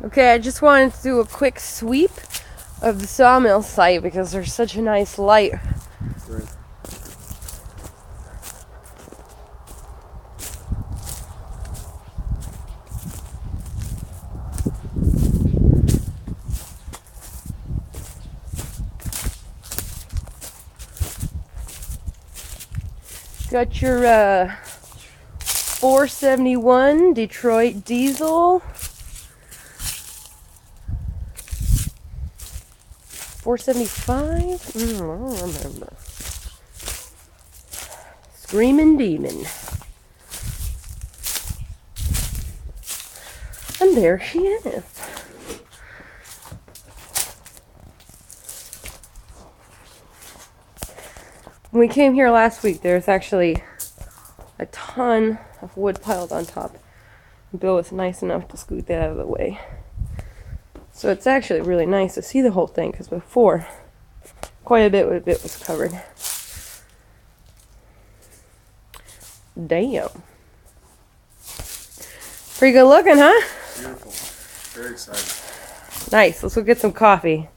Okay, I just wanted to do a quick sweep of the sawmill site because there's such a nice light. Right. Got your 471 Detroit diesel. 475? I don't remember. Screaming Demon. And there she is. When we came here last week, there's actually a ton of wood piled on top. Bill was nice enough to scoot that out of the way. So it's actually really nice to see the whole thing, because before, quite a bit of it was covered. Damn. Pretty good looking, huh? Beautiful. Very excited. Nice. Let's go get some coffee.